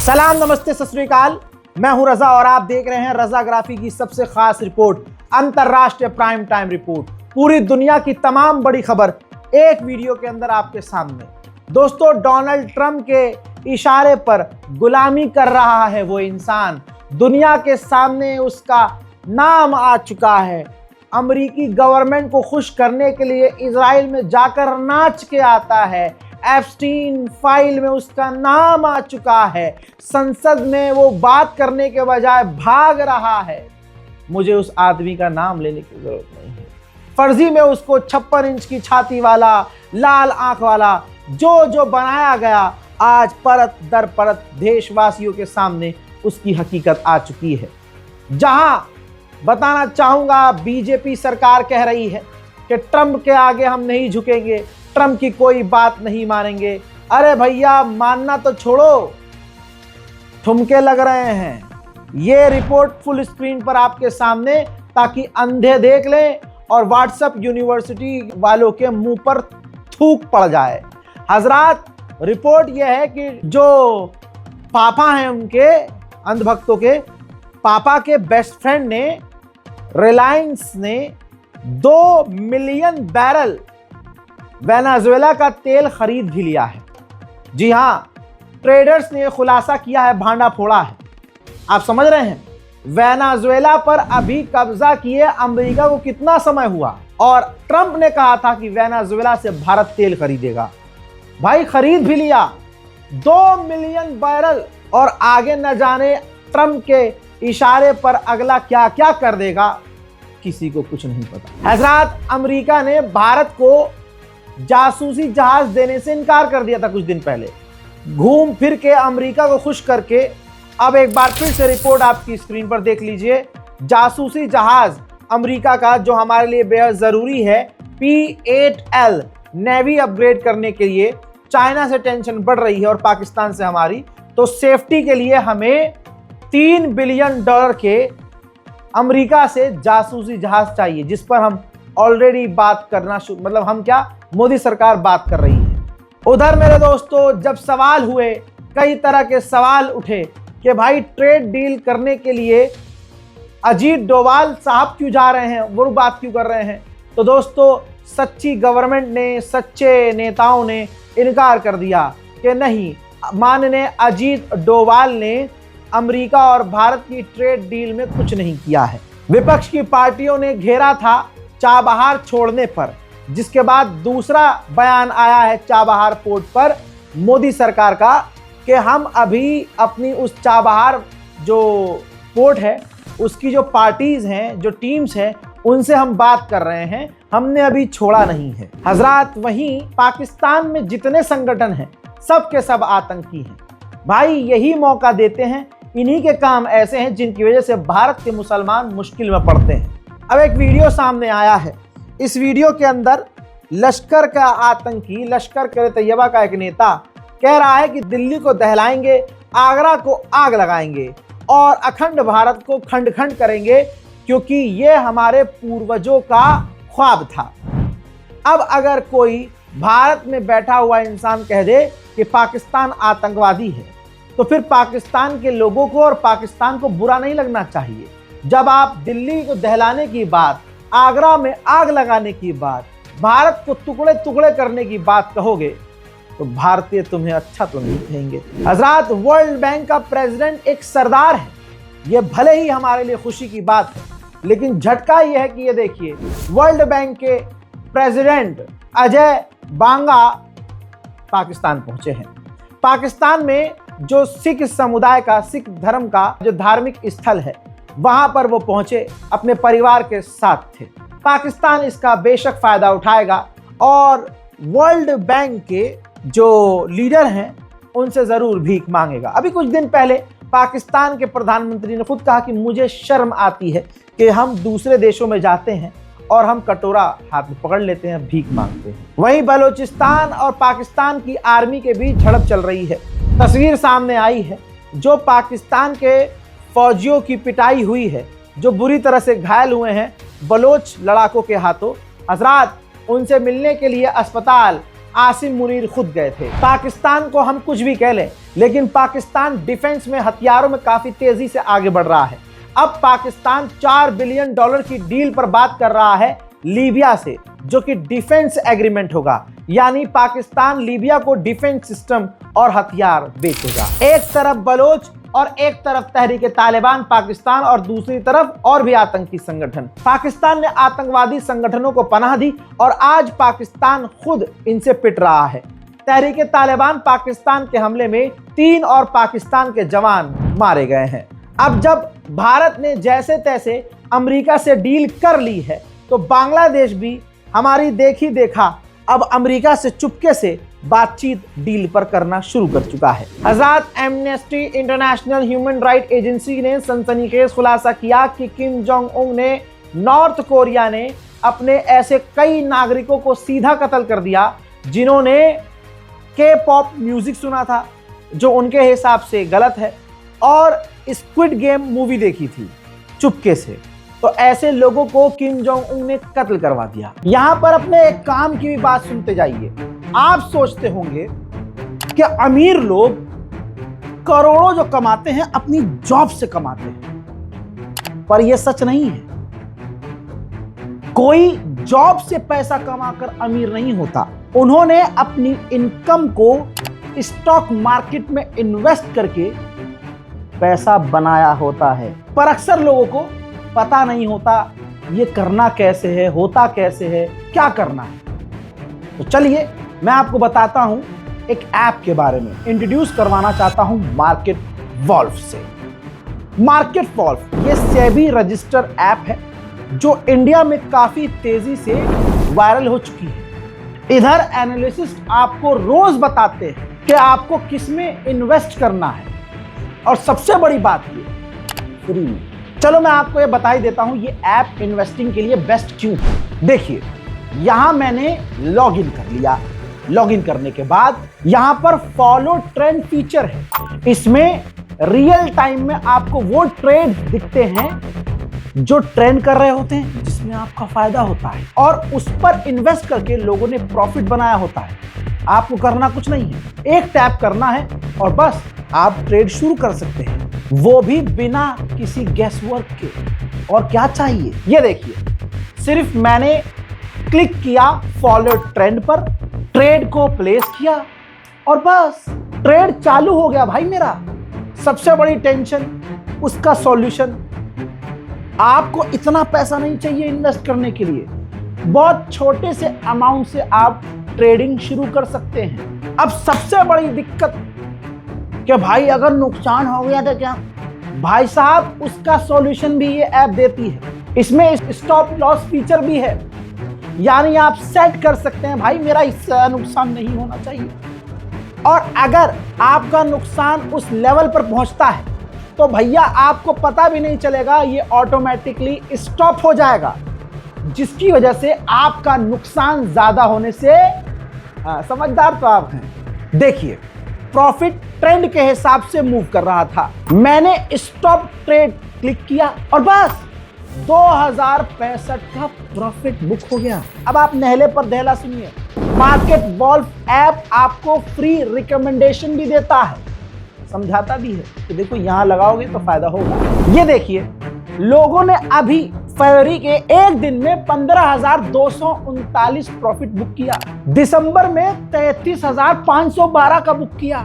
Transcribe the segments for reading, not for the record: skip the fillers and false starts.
सलाम, नमस्ते, सत श्री अकाल। मैं हूं रजा और आप देख रहे हैं रजाग्राफी की सबसे खास रिपोर्ट, अंतरराष्ट्रीय प्राइम टाइम रिपोर्ट। पूरी दुनिया की तमाम बड़ी खबर एक वीडियो के अंदर आपके सामने। दोस्तों, डोनाल्ड ट्रंप के इशारे पर गुलामी कर रहा है वो इंसान, दुनिया के सामने उसका नाम आ चुका है। अमेरिकी गवर्नमेंट को खुश करने के लिए इजराइल में जाकर नाच के आता है। एप्स्टीन फाइल में उसका नाम आ चुका है। संसद में वो बात करने के बजाय भाग रहा है। मुझे उस आदमी का नाम लेने की जरूरत नहीं है। फर्जी में उसको 56 इंच की छाती वाला, लाल आंख वाला जो बनाया गया, आज परत दर परत देशवासियों के सामने उसकी हकीकत आ चुकी है। जहां बताना चाहूंगा, बीजेपी सरकार कह रही है कि ट्रंप के आगे हम नहीं झुकेंगे, ट्रंप की कोई बात नहीं मानेंगे। अरे भैया, मानना तो छोड़ो, ठुमके लग रहे हैं। ये रिपोर्ट फुल स्क्रीन पर आपके सामने, ताकि अंधे देख लें और व्हाट्सएप यूनिवर्सिटी वालों के मुंह पर थूक पड़ जाए। हजरात, रिपोर्ट यह है कि जो पापा हैं उनके, अंधभक्तों के पापा के बेस्ट फ्रेंड ने, रिलायंस ने 2 मिलियन बैरल वेनेजुएला का तेल खरीद भी लिया है। जी हां, ट्रेडर्स ने खुलासा किया है, भांडा फोड़ा है। आप समझ रहे हैं, वेनेजुएला पर अभी कब्जा किए अमेरिका को कितना समय हुआ, और ट्रंप ने कहा था कि वेनेजुएला से भारत तेल खरीदेगा। भाई, खरीद भी लिया 2 मिलियन बैरल, और आगे न जाने ट्रंप के इशारे पर अगला क्या क्या कर देगा, किसी को कुछ नहीं पता। हजरात, अमेरिका ने भारत को जासूसी जहाज देने से इनकार कर दिया था कुछ दिन पहले। घूम फिर के अमेरिका को खुश करके अब एक बार फिर से रिपोर्ट आपकी स्क्रीन पर देख लीजिए। जासूसी जहाज अमेरिका का, जो हमारे लिए बेहद जरूरी है, P-8L नेवी अपग्रेड करने के लिए चाइना से टेंशन बढ़ रही है और पाकिस्तान से हमारी, तो सेफ्टी के लिए हमें $3 बिलियन के अमेरिका से जासूसी जहाज चाहिए, जिस पर हम ऑलरेडी बात करना मतलब हम क्या, मोदी सरकार बात कर रही है। उधर मेरे दोस्तों, जब सवाल हुए, कई तरह के सवाल उठे कि भाई ट्रेड डील करने के लिए अजीत डोभाल साहब क्यों जा रहे हैं, वो बात क्यों कर रहे हैं, तो दोस्तों सच्ची गवर्नमेंट ने, सच्चे नेताओं ने इनकार कर दिया कि नहीं, माननीय अजीत डोभाल ने अमेरिका और भारत की ट्रेड डील में कुछ नहीं किया है। विपक्ष की पार्टियों ने घेरा था चाबहार छोड़ने पर, जिसके बाद दूसरा बयान आया है चाबहार पोर्ट पर मोदी सरकार का कि हम अभी अपनी उस चाबहार जो पोर्ट है, उसकी जो पार्टीज हैं, जो टीम्स हैं, उनसे हम बात कर रहे हैं, हमने अभी छोड़ा नहीं है। हजरात, वहीं पाकिस्तान में जितने संगठन हैं, सब के सब आतंकी हैं। भाई, यही मौका देते हैं, इन्हीं के काम ऐसे हैं जिनकी वजह से भारत के मुसलमान मुश्किल में पड़ते हैं। अब एक वीडियो सामने आया है। इस वीडियो के अंदर लश्कर का आतंकी, लश्कर-ए-तैयबा का एक नेता कह रहा है कि दिल्ली को दहलाएंगे, आगरा को आग लगाएंगे और अखंड भारत को खंड खंड करेंगे, क्योंकि ये हमारे पूर्वजों का ख्वाब था। अब अगर कोई भारत में बैठा हुआ इंसान कह दे कि पाकिस्तान आतंकवादी है, तो फिर पाकिस्तान के लोगों को और पाकिस्तान को बुरा नहीं लगना चाहिए। जब आप दिल्ली को दहलाने की बात, आगरा में आग लगाने की बात, भारत को टुकड़े टुकड़े करने की बात कहोगे, तो भारतीय तुम्हें अच्छा तो नहीं कहेंगे। हजरात, वर्ल्ड बैंक का प्रेसिडेंट एक सरदार है। यह भले ही हमारे लिए खुशी की बात है, लेकिन झटका यह है कि ये देखिए, वर्ल्ड बैंक के प्रेसिडेंट अजय बांगा पाकिस्तान पहुंचे हैं। पाकिस्तान में जो सिख समुदाय का, सिख धर्म का जो धार्मिक स्थल है, वहां पर वो पहुंचे, अपने परिवार के साथ थे। पाकिस्तान इसका बेशक फायदा उठाएगा और वर्ल्ड बैंक के जो लीडर हैं उनसे जरूर भीख मांगेगा। अभी कुछ दिन पहले पाकिस्तान के प्रधानमंत्री ने खुद कहा कि मुझे शर्म आती है कि हम दूसरे देशों में जाते हैं और हम कटोरा हाथ में पकड़ लेते हैं, भीख मांगते हैं। वहीं बलूचिस्तान और पाकिस्तान की आर्मी के बीच झड़प चल रही है। तस्वीर सामने आई है, जो पाकिस्तान के फौजियों की पिटाई हुई है, जो बुरी तरह से घायल हुए हैं बलोच लड़ाकों के हाथों। हजरात, उनसे मिलने के लिए अस्पताल आसिम मुनीर खुद गए थे। पाकिस्तान को हम कुछ भी कह लें, लेकिन पाकिस्तान डिफेंस में हथियारों में काफी तेजी से आगे बढ़ रहा है। अब पाकिस्तान $4 बिलियन की डील पर बात कर रहा है लीबिया से, जो कि डिफेंस एग्रीमेंट होगा, यानी पाकिस्तान लीबिया को डिफेंस सिस्टम और हथियार बेचेगा। एक तरफ बलोच और एक तरफ तहरीके तालिबान पाकिस्तान और दूसरी तरफ और भी आतंकी संगठन। पाकिस्तान ने आतंकवादी संगठनों को पनाह दी और आज पाकिस्तान खुद इनसे पिट रहा है। तहरीके तालिबान पाकिस्तान के हमले में 3 और पाकिस्तान के जवान मारे गए हैं। अब जब भारत ने जैसे तैसे अमेरिका से डील कर ली है, तो बांग्लादेश भी हमारी देखी देखा अब अमेरिका से चुपके से बातचीत डील पर करना शुरू कर चुका है। आजाद Amnesty International human right agency ने सनसनीखेज खुलासा किया कि किम जोंग उन ने नॉर्थ कोरिया ने अपने ऐसे कई नागरिकों को सीधा कत्ल कर दिया जिन्होंने के पॉप म्यूजिक सुना था, जो उनके हिसाब से गलत है, और स्क्विड गेम मूवी देखी थी चुपके से। तो ऐसे लोगों को किम जोंग उन ने कत्ल करवा दिया। यहां पर अपने एक काम की भी बात सुनते जाइए। आप सोचते होंगे कि अमीर लोग करोड़ों जो कमाते हैं अपनी जॉब से कमाते हैं, पर यह सच नहीं है। कोई जॉब से पैसा कमाकर अमीर नहीं होता। उन्होंने अपनी इनकम को स्टॉक मार्केट में इन्वेस्ट करके पैसा बनाया होता है, पर अक्सर लोगों को पता नहीं होता ये करना कैसे है, होता कैसे है, क्या करना है। तो चलिए मैं आपको बताता हूं एक ऐप के बारे में। इंट्रोड्यूस करवाना चाहता हूं मार्केट वॉल्व से। मार्केट वॉल्व ये सेबी रजिस्टर ऐप है जो इंडिया में काफी तेजी से वायरल हो चुकी है। इधर एनालिसिस्ट आपको रोज बताते हैं कि आपको किस में इन्वेस्ट करना है, और सबसे बड़ी बात ये फ्री में। चलो मैं आपको ये बता ही देता हूं ये ऐप इन्वेस्टिंग के लिए बेस्ट क्यों है। देखिए यहां मैंने लॉग इन कर लिया। लॉग इन करने के बाद यहां पर फॉलो ट्रेंड फीचर है। इसमें रियल टाइम में आपको वो ट्रेड दिखते हैं जो ट्रेंड कर रहे होते हैं, जिसमें आपका फायदा होता है, और उस पर इन्वेस्ट करके लोगों ने प्रॉफिट बनाया होता है। आपको करना कुछ नहीं है, एक टैप करना है और बस आप ट्रेड शुरू कर सकते हैं, वो भी बिना किसी गैस वर्क के। और क्या चाहिए ये देखिए, सिर्फ मैंने क्लिक किया फॉलो ट्रेंड पर, ट्रेड को प्लेस किया और बस ट्रेड चालू हो गया भाई मेरा। सबसे बड़ी टेंशन उसका सॉल्यूशन। आपको इतना पैसा नहीं चाहिए इन्वेस्ट करने के लिए, बहुत छोटे से अमाउंट से आप ट्रेडिंग शुरू कर सकते हैं। अब सबसे बड़ी दिक्कत कि भाई अगर नुकसान हो गया तो क्या, भाई साहब उसका सॉल्यूशन भी ये ऐप देती है। इसमें स्टॉप लॉस फीचर भी है, यानी आप सेट कर सकते हैं भाई मेरा इससे नुकसान नहीं होना चाहिए। और अगर आपका नुकसान उस लेवल पर पहुंचता है तो भैया आपको पता भी नहीं चलेगा, ये ऑटोमेटिकली स्टॉप हो जाएगा, जिसकी वजह से आपका नुकसान ज्यादा होने से समझदार तो आप हैं। देखिए प्रॉफिट ट्रेंड के हिसाब से मूव कर रहा था, मैंने स्टॉप ट्रेड क्लिक किया और बस 2065 का प्रॉफिट बुक हो गया। अब आप नहले पर दहला सुनिए, मार्केट वॉल्व ऐप आपको फ्री रिकमेंडेशन भी देता है, समझाता भी है कि देखो यहां लगाओगे तो फायदा होगा। ये देखिए लोगों ने अभी फरवरी के एक दिन में 15,239 प्रॉफिट बुक किया, दिसंबर में 33,512 का बुक किया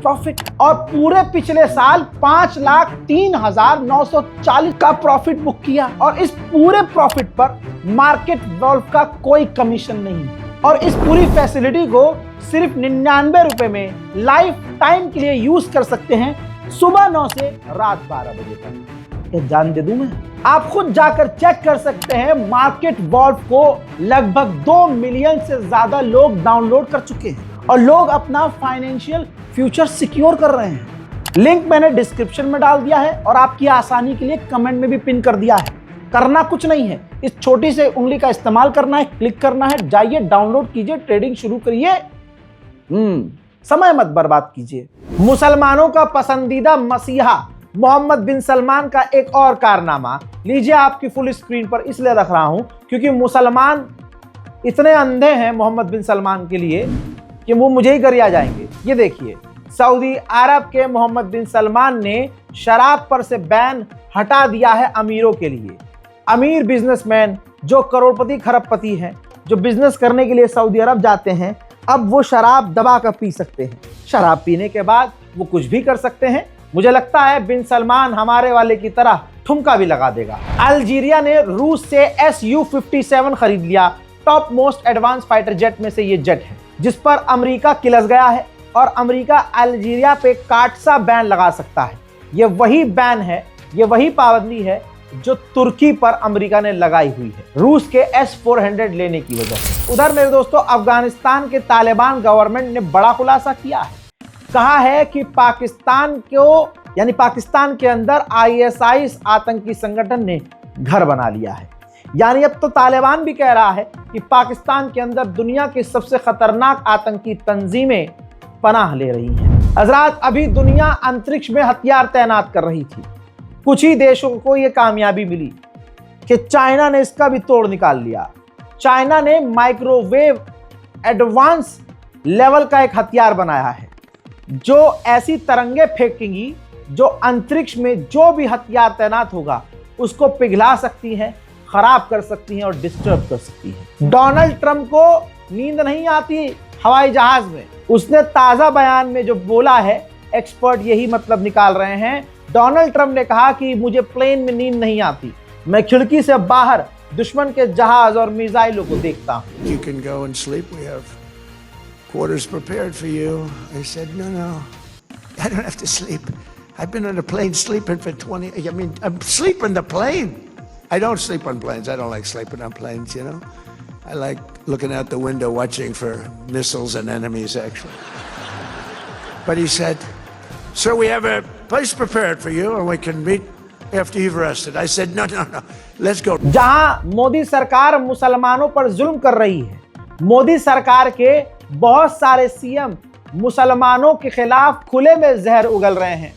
प्रॉफिट, और पूरे पिछले साल 5,03,940 का प्रॉफिट बुक किया। और इस पूरे प्रॉफिट पर मार्केट वॉल्व का कोई कमीशन नहीं, और इस पूरी फैसिलिटी को सिर्फ 99 रुपए में लाइफ टाइम के लिए यूज कर सकते हैं, सुबह 9 से रात 12 बजे तक। जान दे दूं मैं, आप खुद जाकर चेक कर सकते हैं। मार्केट वॉल्व को लगभग 2 मिलियन से ज्यादा लोग डाउनलोड कर चुके हैं और लोग अपना फाइनेंशियल फ्यूचर सिक्योर कर रहे हैं। लिंक मैंने डिस्क्रिप्शन में डाल दिया है और आपकी आसानी के लिए कमेंट में भी पिन कर दिया है। करना कुछ नहीं है, इस छोटी से उंगली का इस्तेमाल करना है, क्लिक करना है, जाइए डाउनलोड कीजिए, ट्रेडिंग शुरू करिए, समय मत बर्बाद कीजिए। मुसलमानों का पसंदीदा मसीहा मोहम्मद बिन सलमान का एक और कारनामा लीजिए, आपकी फुल स्क्रीन पर इसलिए रख रहा हूं क्योंकि मुसलमान इतने अंधे हैं मोहम्मद बिन सलमान के लिए कि वो मुझे ही गरिया जाएंगे। ये देखिए सऊदी अरब के मोहम्मद बिन सलमान ने शराब पर से बैन हटा दिया है अमीरों के लिए। अमीर बिजनेसमैन जो करोड़पति खरबपति हैं, जो बिजनेस करने के लिए सऊदी अरब जाते हैं, अब वो शराब दबा कर पी सकते हैं। शराब पीने के बाद वो कुछ भी कर सकते हैं। मुझे लगता है बिन सलमान हमारे वाले की तरह ठुमका भी लगा देगा। अल्जीरिया ने रूस से Su-57 खरीद लिया। Top most advance fighter jet में से ये जेट है जिस पर अमेरिका किलस गया है और अमेरिका अल्जीरिया पे काटसा बैन लगा सकता है। ये वही बैन है, ये वही पाबंदी है जो तुर्की पर अमेरिका ने लगाई हुई है रूस के S-400 लेने की वजह से। उधर मेरे दोस्तों, अफगानिस्तान के तालिबान गवर्नमेंट ने बड़ा खुलासा किया है। कहा है कि पाकिस्तान को, यानी पाकिस्तान के अंदर ISIS आतंकी संगठन ने घर बना लिया है। यानी अब तो तालिबान भी कह रहा है कि पाकिस्तान के अंदर दुनिया की सबसे खतरनाक आतंकी तंजीमें पनाह ले रही हैं। हजरात, अभी दुनिया अंतरिक्ष में हथियार तैनात कर रही थी। कुछ ही देशों को यह कामयाबी मिली कि चाइना ने इसका भी तोड़ निकाल लिया। चाइना ने माइक्रोवेव एडवांस लेवल का एक हथियार बनाया है जो ऐसी तरंगे फेंकेंगी जो अंतरिक्ष में जो भी हथियार तैनात होगा उसको पिघला सकती है, खराब कर सकती हैं और डिस्टर्ब कर सकती हैं। डोनाल्ड ट्रंप को नींद नहीं आती हवाई जहाज में। उसने ताजा बयान में जो बोला है, एक्सपर्ट यही मतलब निकाल रहे हैं। डोनाल्ड ट्रंप ने कहा कि मुझे प्लेन में नींद नहीं आती, मैं खिड़की से बाहर दुश्मन के जहाज और मिसाइलों को देखता हूं। You can go and sleep. We have quarters prepared for you. I said, no, I don't have to sleep. I've been on a plane sleeping for 20. I mean, I'm sleeping the plane. I don't sleep on planes. I don't like sleeping on planes, you know. I like looking out the window watching for missiles and enemies, actually. But he said, sir, we have a place prepared for you and we can meet after you've rested. I said, no, let's go. जहां मोदी सरकार मुसलमानों पर जुल्म कर रही है, मोदी सरकार के बहुत सारे सीएम मुसलमानों के खिलाफ खुले में जहर उगल रहे हैं,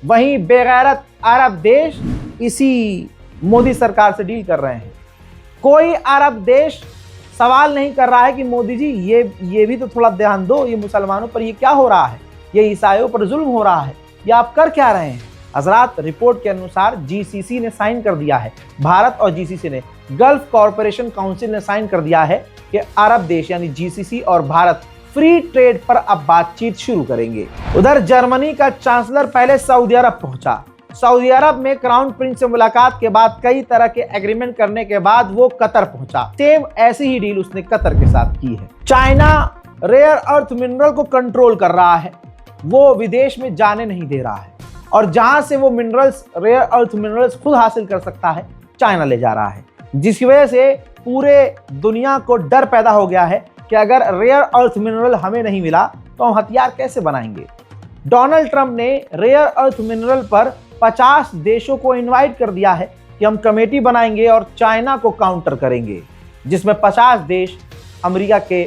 वहीं बेगैरत अरब देश इसी मोदी सरकार से डील कर रहे हैं। कोई अरब देश सवाल नहीं कर रहा है कि मोदी जी ये भी तो थोड़ा ध्यान दो, ये मुसलमानों पर ये क्या हो रहा है, ये ईसाइयों पर जुल्म हो रहा है, ये आप कर क्या रहे हैं। हजरात, रिपोर्ट के अनुसार GCC ने साइन कर दिया है, भारत और GCC ने, गल्फ कॉरपोरेशन काउंसिल ने साइन कर दिया है कि अरब देश यानी GCC और भारत फ्री ट्रेड पर अब बातचीत शुरू करेंगे। उधर जर्मनी का चांसलर पहले सऊदी अरब पहुंचा। सऊदी अरब में क्राउन प्रिंस से मुलाकात के बाद कई तरह के एग्रीमेंट करने के बाद वो कतर पहुंचा। सेम ऐसी ही डील उसने कतर के साथ की है। चाइना रेयर अर्थ मिनरल को कंट्रोल कर रहा है, वो विदेश में जाने नहीं दे रहा है और जहां से वो मिनरल्स, रेयर अर्थ मिनरल्स खुद हासिल कर सकता है, चाइना ले जा रहा है, जिसकी वजह से पूरे दुनिया को डर पैदा हो गया है कि अगर रेयर अर्थ मिनरल हमें नहीं मिला तो हम हथियार कैसे बनाएंगे। डोनाल्ड ट्रंप ने रेयर अर्थ मिनरल पर 50 देशों को इनवाइट कर दिया है कि हम कमेटी बनाएंगे और चाइना को काउंटर करेंगे, जिसमें 50 देश अमेरिका के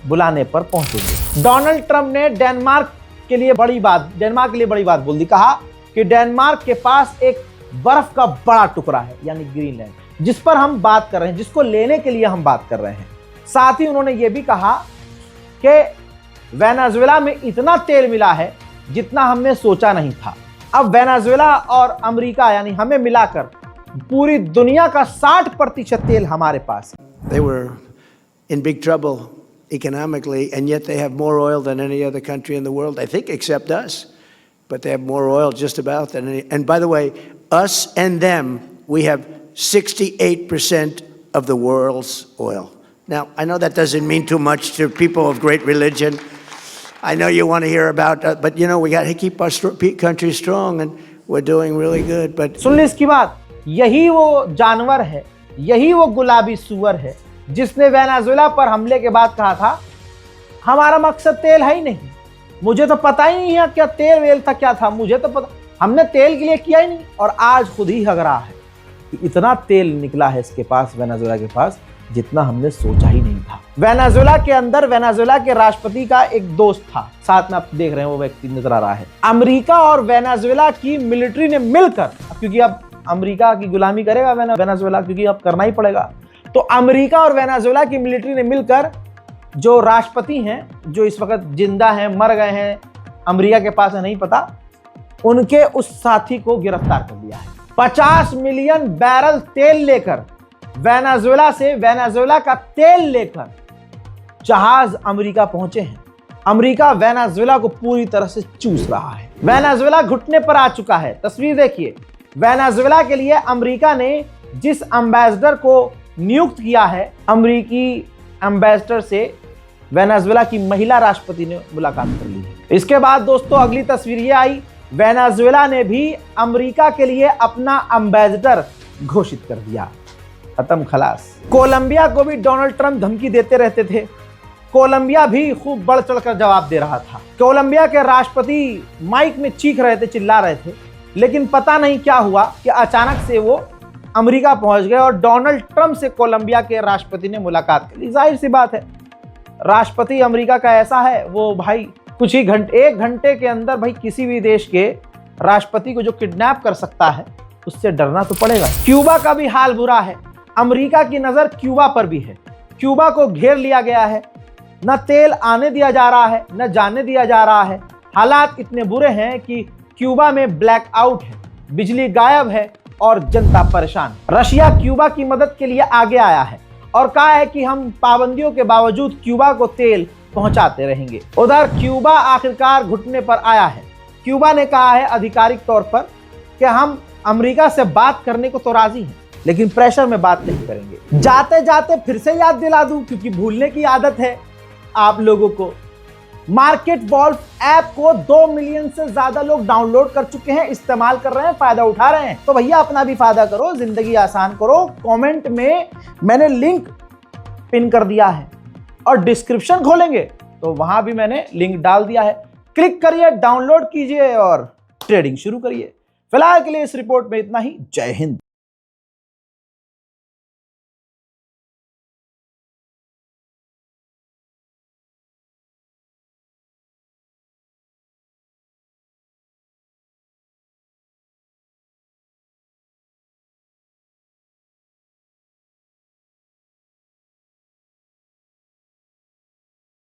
बुलाने पर पहुंचेंगे। डोनाल्ड ट्रंप ने डेनमार्क के लिए बड़ी बात बोल दी। कहा कि डेनमार्क के पास एक बर्फ का बड़ा टुकड़ा है यानी ग्रीनलैंड, जिस पर हम बात कर रहे हैं, जिसको लेने के लिए हम बात कर रहे हैं। साथ ही उन्होंने ये भी कहा कि वेनेजुएला में इतना तेल मिला है जितना हमने सोचा नहीं था। अब वेनेजुएला और अमेरिका यानी हमें मिलाकर पूरी दुनिया का 60% तेल हमारे पास है। They were in big trouble economically, and yet they have more oil than any other country in the world, I think, except us. But they have more oil just about than any. And by the way, us and them, we have 68% of the world's oil. Now, I know that doesn't mean too much to people of great religion. I know you want to hear about that, but you know, we got to keep our country strong, and we're doing really good. But सुन ली इसकी बात, यही वो जानवर है, यही वो गुलाबी सूअर है जिसने वेनेजुएला पर हमले के बाद कहा था हमारा मकसद तेल है ही नहीं, मुझे तो पता ही नहीं है क्या तेल वेल था, क्या था, मुझे तो पता, हमने तेल के लिए किया ही नहीं। और आज खुद ही हग रहा है कि इतना तेल निकला है इसके पास, वेनेजुएला के पास, जितना हमने सोचा ही नहीं था। वेनेजुएला के अंदर वेनेजुएला के राष्ट्रपति का एक दोस्त था, साथ में आप देख रहे हैं वो व्यक्ति नजर आ रहा है। अमेरिका और वेनेजुएला की मिलिट्री ने मिलकर, क्योंकि अब अमेरिका की गुलामी करेगा वेनेजुएला, क्योंकि अब करना ही पड़ेगा, तो अमेरिका और वेनेजुएला की मिलिट्री ने मिलकर जो राष्ट्रपति हैं, जो इस वक्त जिंदा हैं, मर गए हैं, अमेरिका के पास है नहीं पता, उनके उस साथी को गिरफ्तार कर लिया है। 50 मिलियन बैरल तेल लेकर वेनेजुएला से, वेनेजुएला का तेल लेकर जहाज अमेरिका पहुंचे हैं। अमेरिका वेनेजुएला को पूरी तरह से चूस रहा है। वेनेजुएला घुटने पर आ चुका है। तस्वीर देखिए, वेनेजुएला के लिए अमेरिका ने जिस एम्बेसडर को नियुक्त किया है, अमेरिकी एम्बेसडर से वेनेजुएला की महिला राष्ट्रपति ने मुलाकात कर ली है। इसके बाद दोस्तों अगली तस्वीर ये आई, वेनेजुएला ने भी अमेरिका के लिए अपना एम्बेसडर घोषित कर दिया। खत्म खलास। कोलंबिया को भी डोनाल्ड ट्रंप धमकी देते रहते थे, कोलंबिया भी खूब बढ़ चढ़कर जवाब दे रहा था। कोलंबिया के राष्ट्रपति माइक में चीख रहे थे, चिल्ला रहे थे, लेकिन पता नहीं क्या हुआ कि अचानक से वो अमेरिका पहुंच गए और डोनाल्ड ट्रंप से कोलंबिया के राष्ट्रपति ने मुलाकात की। जाहिर सी बात है, राष्ट्रपति अमेरिका का ऐसा है, वो भाई कुछ ही घंटे, 1 घंटे के अंदर भाई किसी भी देश के राष्ट्रपति को जो किडनैप कर सकता है, उससे डरना तो पड़ेगा। क्यूबा का भी हाल बुरा है। अमेरिका की नजर क्यूबा पर भी है। क्यूबा को घेर लिया गया है, न तेल आने दिया जा रहा है, न जाने दिया जा रहा है। हालात इतने बुरे हैं कि क्यूबा में ब्लैकआउट है, बिजली गायब है और जनता परेशान। रशिया क्यूबा की मदद के लिए आगे आया है और कहा है कि हम पाबंदियों के बावजूद क्यूबा को तेल पहुंचाते रहेंगे। उधर क्यूबा आखिरकार घुटने पर आया है। क्यूबा ने कहा है आधिकारिक तौर पर कि हम अमेरिका से बात करने को तो राजी हैं, लेकिन प्रेशर में बात नहीं करेंगे। जाते जाते फिर से याद दिला दूं, क्योंकि भूलने की आदत है आप लोगों को, मार्केट वॉल्फ ऐप को 2 मिलियन से ज्यादा लोग डाउनलोड कर चुके हैं, इस्तेमाल कर रहे हैं, फायदा उठा रहे हैं। तो भैया अपना भी फायदा करो, जिंदगी आसान करो। कमेंट में मैंने लिंक पिन कर दिया है और डिस्क्रिप्शन खोलेंगे तो वहां भी मैंने लिंक डाल दिया है। क्लिक करिए, डाउनलोड कीजिए और ट्रेडिंग शुरू करिए। फिलहाल के लिए इस रिपोर्ट में इतना ही। जय हिंद।